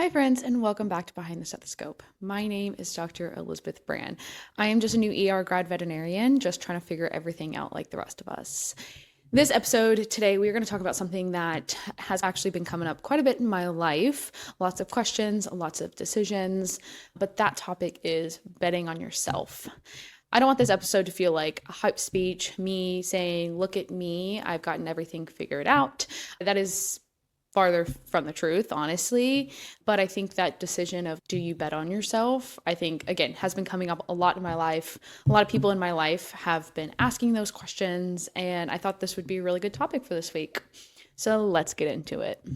Hi, friends, and welcome back to Behind the Stethoscope. My name is Dr. Elizabeth Brann. I am just a new grad veterinarian, just trying to figure everything out like the rest of us. This episode today, we are going to talk about something that has actually been coming up quite a bit in my life. Lots of questions, lots of decisions, but that topic is betting on yourself. I don't want this episode to feel like a hype speech, me saying, look at me, I've gotten everything figured out. That is farther from the truth, honestly. But I think that decision of do you bet on yourself, I think, again, has been coming up a lot in my life. A lot of people in my life have been asking those questions, and I thought this would be a really good topic for this week. So let's get into it.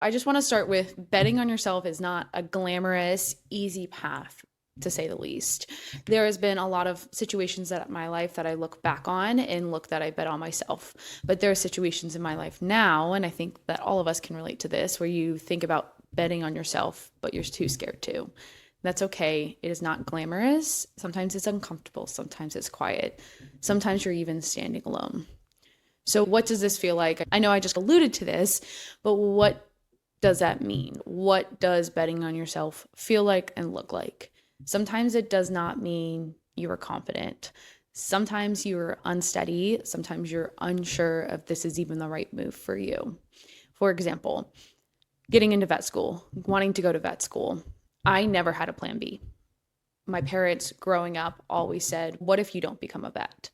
I just want to start with betting on yourself is not a glamorous, easy path, to say the least. There has been a lot of situations in my life that I look back on and look that I bet on myself. But there are situations in my life now, and I think that all of us can relate to this, where you think about betting on yourself, but you're too scared to. That's okay. It is not glamorous. Sometimes it's uncomfortable. Sometimes it's quiet. Sometimes you're even standing alone. So what does this feel like? I know I just alluded to this, but what does that mean? What does betting on yourself feel like and look like? Sometimes it does not mean you are confident. Sometimes you're unsteady. Sometimes you're unsure if this is even the right move for you. For example, getting into vet school, wanting to go to vet school. I never had a plan B. My parents growing up always said, what if you don't become a vet?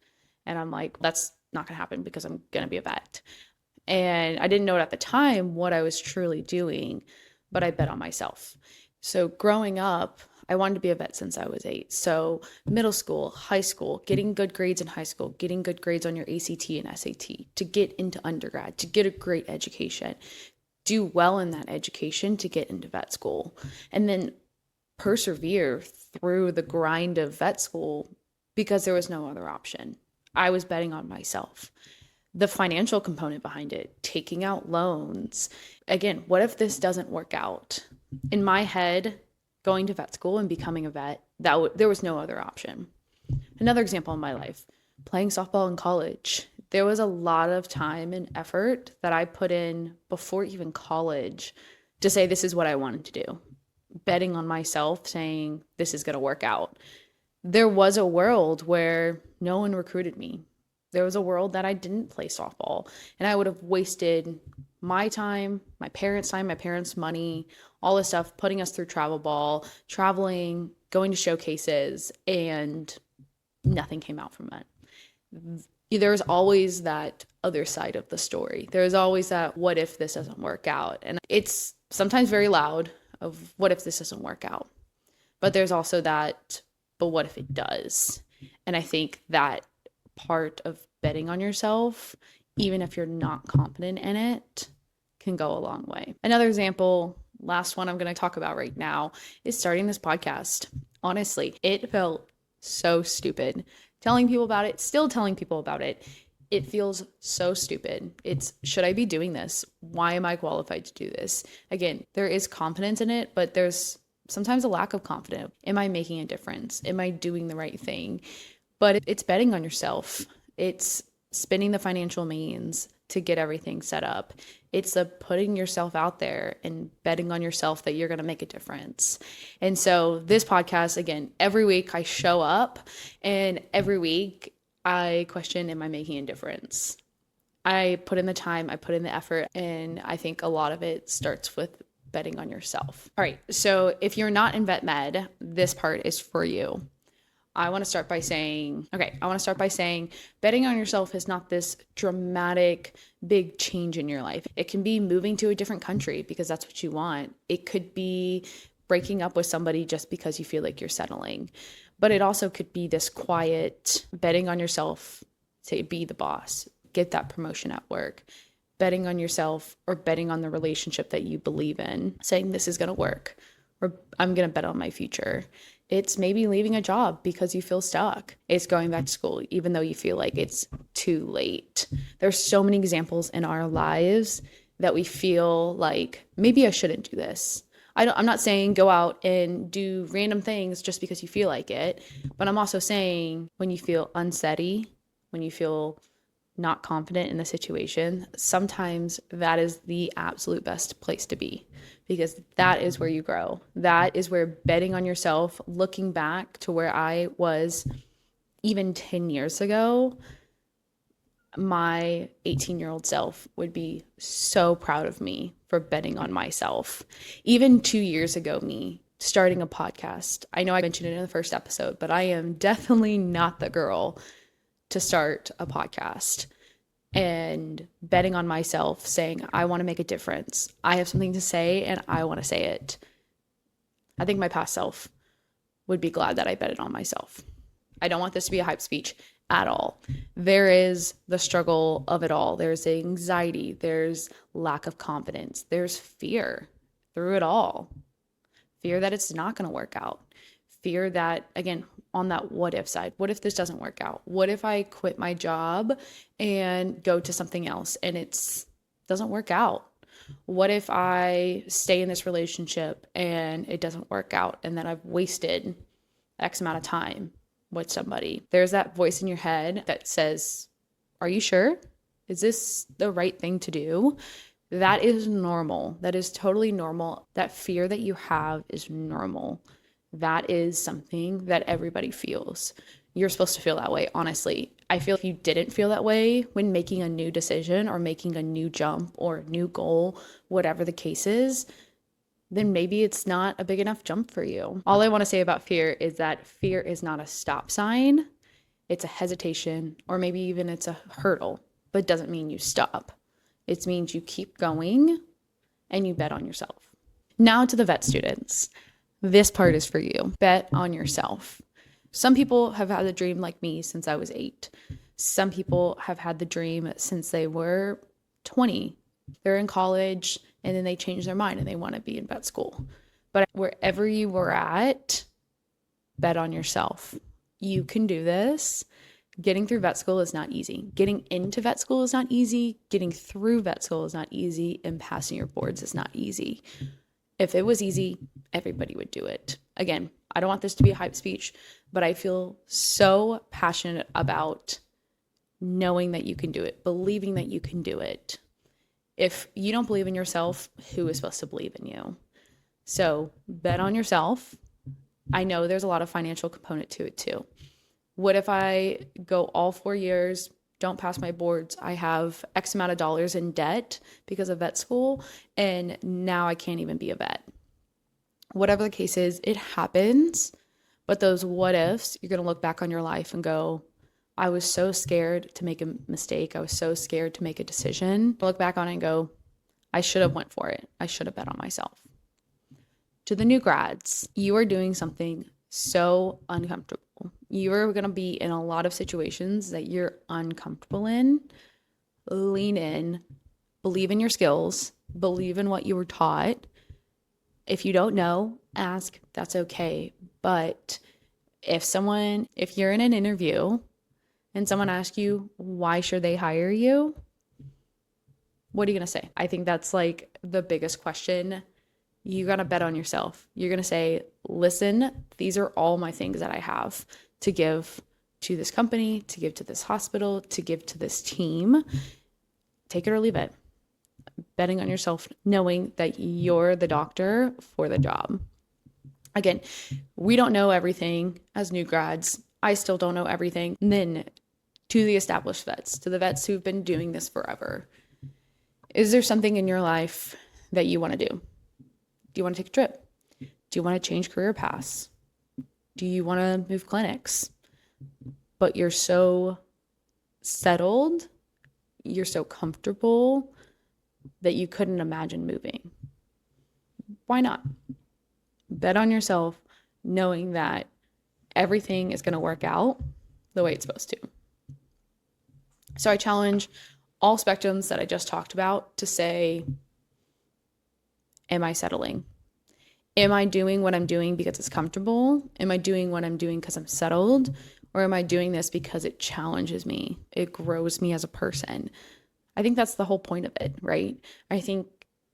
And I'm like, that's not going to happen because I'm going to be a vet. And I didn't know it at the time what I was truly doing, but I bet on myself. So growing up, I wanted to be a vet since I was 8. So middle school, high school, getting good grades in high school, getting good grades on your ACT and SAT, to get into undergrad, to get a great education, do well in that education to get into vet school, and then persevere through the grind of vet school because there was no other option. I was betting on myself. The financial component behind it, taking out loans. Again, what if this doesn't work out? In my head, going to vet school and becoming a vet, there was no other option. Another example in my life, playing softball in college. There was a lot of time and effort that I put in before even college to say this is what I wanted to do. Betting on myself, saying this is going to work out. There was a world where no one recruited me. There was a world that I didn't play softball, and I would have wasted my time, my parents' money, all this stuff, putting us through travel ball, traveling, going to showcases, and nothing came out from it. There's always that other side of the story. There's always that, what if this doesn't work out? And it's sometimes very loud of, what if this doesn't work out? But there's also that, but what if it does? And I think that part of betting on yourself, even if you're not confident in it, can go a long way. Another example, last one I'm going to talk about right now, is starting this podcast. Honestly, it felt so stupid telling people about it, still telling people about it. It feels so stupid. It's, should I be doing this? Why am I qualified to do this? Again, there is confidence in it, but there's sometimes a lack of confidence. Am I making a difference? Am I doing the right thing? But it's betting on yourself. It's spending the financial means to get everything set up. It's putting yourself out there and betting on yourself that you're going to make a difference. And so this podcast, again, every week I show up, and every week I question, am I making a difference? I put in the time, I put in the effort, and I think a lot of it starts with betting on yourself. All right, so if you're not in vet med, this part is for you. I want to start by saying betting on yourself is not this dramatic, big change in your life. It can be moving to a different country because that's what you want. It could be breaking up with somebody just because you feel like you're settling. But it also could be this quiet betting on yourself to be the boss, get that promotion at work, betting on yourself or betting on the relationship that you believe in, saying this is going to work, or I'm going to bet on my future. It's maybe leaving a job because you feel stuck. It's going back to school, even though you feel like it's too late. There's so many examples in our lives that we feel like, maybe I shouldn't do this. I'm not saying go out and do random things just because you feel like it, but I'm also saying when you feel unsteady, when you feel not confident in the situation, sometimes that is the absolute best place to be, because that is where you grow. That is where betting on yourself, looking back to where I was even 10 years ago, my 18-year-old self would be so proud of me for betting on myself. Even 2 years ago, me starting a podcast. I know I mentioned it in the first episode, but I am definitely not the girl to start a podcast and betting on myself, saying, I want to make a difference. I have something to say and I want to say it. I think my past self would be glad that I betted on myself. I don't want this to be a hype speech at all. There is the struggle of it all. There's anxiety. There's lack of confidence. There's fear through it all. Fear that it's not going to work out. Fear that, again, on that what if side, what if this doesn't work out? What if I quit my job and go to something else and it doesn't work out? What if I stay in this relationship and it doesn't work out and then I've wasted X amount of time with somebody? There's that voice in your head that says, are you sure? Is this the right thing to do? That is normal. That is totally normal. That fear that you have is normal. That is something that everybody feels. You're supposed to feel that way, honestly. I feel if you didn't feel that way when making a new decision or making a new jump or a new goal, whatever the case is, then maybe it's not a big enough jump for you. All I want to say about fear is that fear is not a stop sign. It's a hesitation, or maybe even it's a hurdle, but it doesn't mean you stop. It means you keep going and you bet on yourself. Now to the vet students. This part is for you. Bet on yourself. Some people have had the dream like me since I was 8. Some people have had the dream since they were 20. They're in college and then they change their mind and they want to be in vet school. But wherever you were at, bet on yourself. You can do this. Getting through vet school is not easy. Getting into vet school is not easy. Getting through vet school is not easy. And passing your boards is not easy. If it was easy, everybody would do it. Again, I don't want this to be a hype speech, but I feel so passionate about knowing that you can do it, believing that you can do it. If you don't believe in yourself, who is supposed to believe in you? So bet on yourself. I know there's a lot of financial component to it too. What if I go all 4 years, don't pass my boards, I have X amount of dollars in debt because of vet school, and now I can't even be a vet? Whatever the case is, it happens. But those what ifs, you're going to look back on your life and go, I was so scared to make a mistake. I was so scared to make a decision. Look back on it and go, I should have went for it. I should have bet on myself. To the new grads, you are doing something so uncomfortable. You are going to be in a lot of situations that you're uncomfortable in. Lean in, believe in your skills, believe in what you were taught. If you don't know, ask, that's okay. But if you're in an interview and someone asks you, why should they hire you? What are you going to say? I think that's like the biggest question. You got to bet on yourself. You're going to say, listen, these are all my things that I have to give to this company, to give to this hospital, to give to this team. Take it or leave it. Betting on yourself, knowing that you're the doctor for the job. Again, we don't know everything as new grads. I still don't know everything. And then to the established vets, to the vets who've been doing this forever, is there something in your life that you want to do? Do you want to take a trip? Do you want to change career paths? Do you want to move clinics? But you're so settled, you're so comfortable that you couldn't imagine moving. Why not? Bet on yourself, knowing that everything is going to work out the way it's supposed to. So I challenge all spectrums that I just talked about to say, am I settling? Am I doing what I'm doing because it's comfortable? Am I doing what I'm doing because I'm settled? Or am I doing this because it challenges me? It grows me as a person. I think that's the whole point of it, right? I think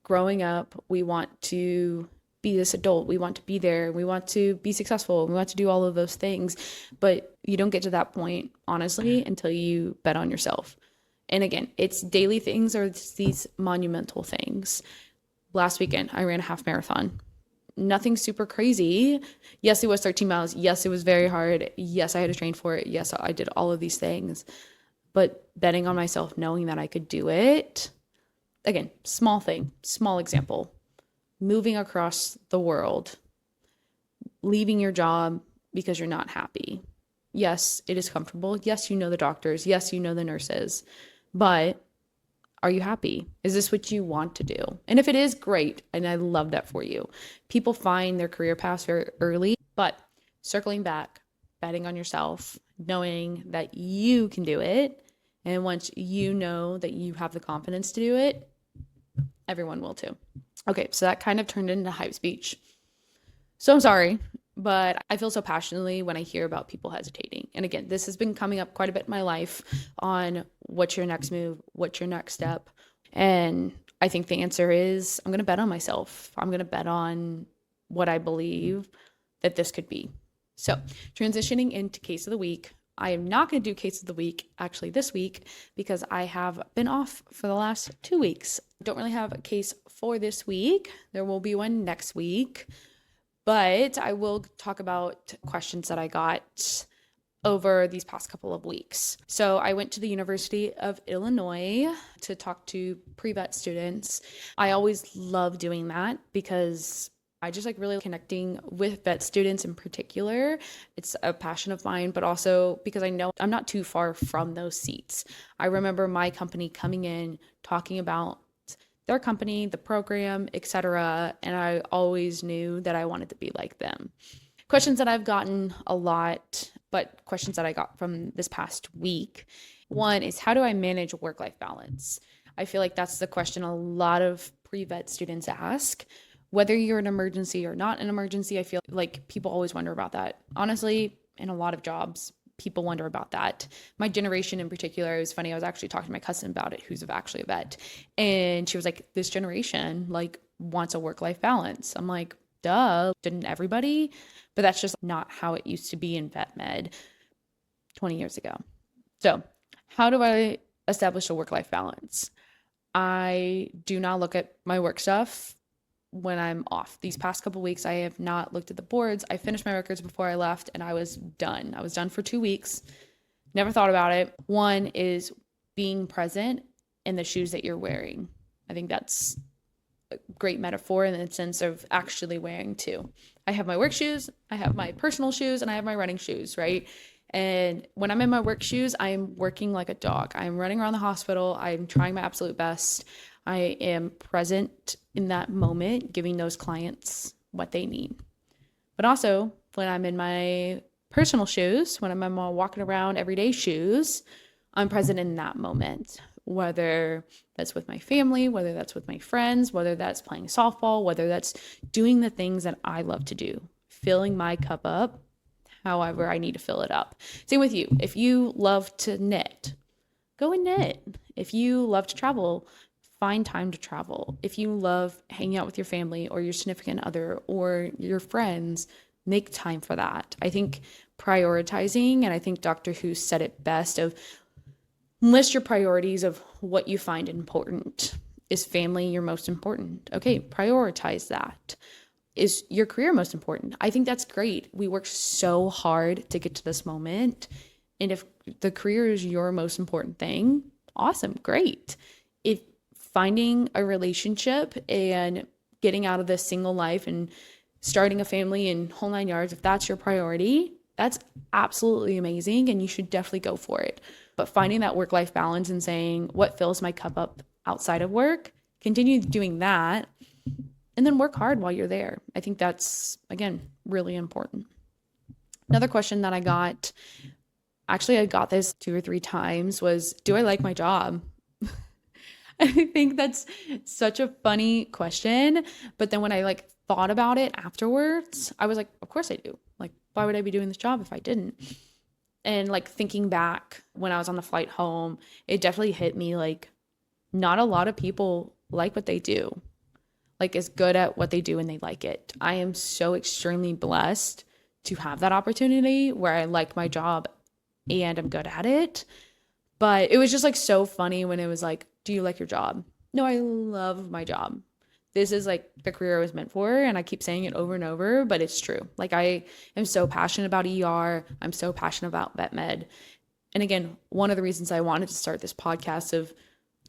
growing up, we want to be this adult. We want to be there. We want to be successful. We want to do all of those things. But you don't get to that point, honestly, until you bet on yourself. And again, it's daily things or it's these monumental things. Last weekend, I ran a half marathon. Nothing super crazy. Yes, it was 13 miles. Yes, it was very hard. Yes, I had to train for it. Yes, I did all of these things. But betting on myself, knowing that I could do it, again, small thing, small example, moving across the world, leaving your job because you're not happy. Yes, it is comfortable. Yes, you know the doctors. Yes, you know the nurses. But are you happy? Is this what you want to do? And if it is, great. And I love that for you. People find their career paths very early, but circling back, betting on yourself, knowing that you can do it. And once you know that you have the confidence to do it, everyone will too. Okay, so that kind of turned into hype speech. So I'm sorry, but I feel so passionately when I hear about people hesitating. And again, this has been coming up quite a bit in my life on what's your next move, what's your next step. And I think the answer is I'm going to bet on myself. I'm going to bet on what I believe that this could be. So transitioning into case of the week, I am not going to do case of the week actually this week because I have been off for the last 2 weeks. Don't really have a case for this week. There will be one next week. But I will talk about questions that I got over these past couple of weeks. So I went to the University of Illinois to talk to pre-vet students. I always love doing that because I just like really connecting with vet students in particular. It's a passion of mine, but also because I know I'm not too far from those seats. I remember my company coming in, talking about their company, the program, etc. And I always knew that I wanted to be like them. Questions that I've gotten a lot, but questions that I got from this past week. One is, how do I manage work-life balance? I feel like that's the question a lot of pre-vet students ask. Whether you're an emergency or not an emergency, I feel like people always wonder about that. Honestly, in a lot of jobs, people wonder about that. My generation in particular, it was funny. I was actually talking to my cousin about it, who's actually a vet. And she was like, this generation like wants a work-life balance. I'm like, duh, didn't everybody? But that's just not how it used to be in vet med 20 years ago. So how do I establish a work-life balance? I do not look at my work stuff when I'm off. These past couple weeks, I have not looked at the boards. I finished my records before I left and I was done. I was done for 2 weeks. Never thought about it. One is being present in the shoes that you're wearing. I think that's a great metaphor in the sense of actually wearing two. I have my work shoes, I have my personal shoes, and I have my running shoes, right? And when I'm in my work shoes, I'm working like a dog. I'm running around the hospital. I'm trying my absolute best. I am present in that moment, giving those clients what they need. But also, when I'm in my personal shoes, when I'm in my walking around everyday shoes, I'm present in that moment, whether that's with my family, whether that's with my friends, whether that's playing softball, whether that's doing the things that I love to do, filling my cup up however I need to fill it up. Same with you. If you love to knit, go and knit. If you love to travel, find time to travel. If you love hanging out with your family or your significant other or your friends, make time for that. I think prioritizing, and I think Dr. Who said it best, of list your priorities of what you find important. Is family your most important? Okay, prioritize that. Is your career most important? I think that's great. We work so hard to get to this moment. And if the career is your most important thing, awesome, great. If finding a relationship and getting out of this single life and starting a family and whole nine yards, if that's your priority, that's absolutely amazing and you should definitely go for it. But finding that work-life balance and saying, what fills my cup up outside of work, continue doing that, and then work hard while you're there. I think that's, again, really important. Another question that I got, actually I got this 2 or 3 times, was, do I like my job? I think that's such a funny question. But then when I thought about it afterwards, I was like, of course I do. Why would I be doing this job if I didn't? And thinking back when I was on the flight home, it definitely hit me not a lot of people like what they do, is good at what they do and they like it. I am so extremely blessed to have that opportunity where I like my job and I'm good at it. But it was just like so funny when it was like, do you like your job? No, I love my job. This is like the career I was meant for. And I keep saying it over and over, but it's true. Like I am so passionate about ER. I'm so passionate about vet med. And again, one of the reasons I wanted to start this podcast of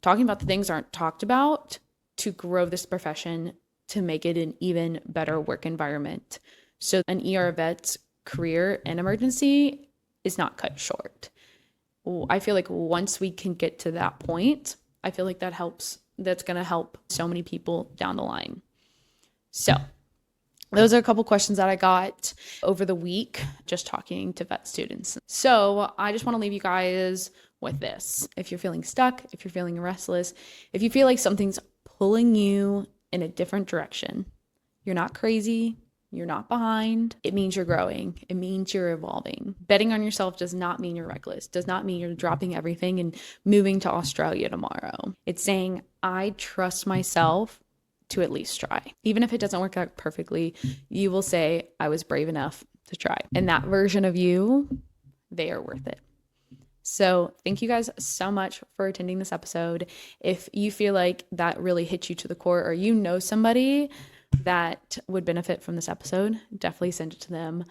talking about the things aren't talked about to grow this profession, to make it an even better work environment. So an ER vet's career and emergency is not cut short. I feel like once we can get to that point, I feel like that's going to help so many people down the line. So those are a couple questions that I got over the week just talking to vet students. So I just want to leave you guys with this. If you're feeling stuck, if you're feeling restless, if you feel like something's pulling you in a different direction, you're not crazy. You're not behind. It means you're growing. It means you're evolving. Betting on yourself does not mean you're reckless, does not mean you're dropping everything and moving to Australia tomorrow. It's saying, I trust myself to at least try. Even if it doesn't work out perfectly, you will say, I was brave enough to try. And that version of you, they are worth it. So thank you guys so much for attending this episode. If you feel like that really hit you to the core, or you know somebody that would benefit from this episode, definitely send it to them.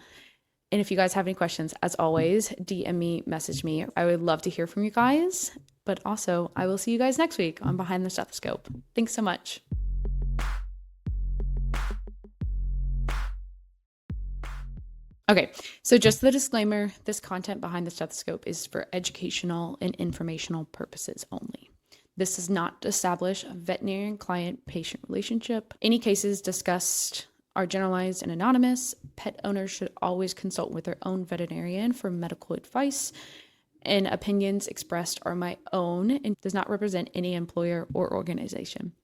And if you guys have any questions, as always, DM me, message me. I would love to hear from you guys. But also, I will see you guys next week on Behind the Stethoscope. Thanks so much. Okay, so just the disclaimer, this content behind the stethoscope is for educational and informational purposes only. This does not establish a veterinarian client-patient relationship. Any cases discussed are generalized and anonymous. Pet owners should always consult with their own veterinarian for medical advice. And opinions expressed are my own and does not represent any employer or organization.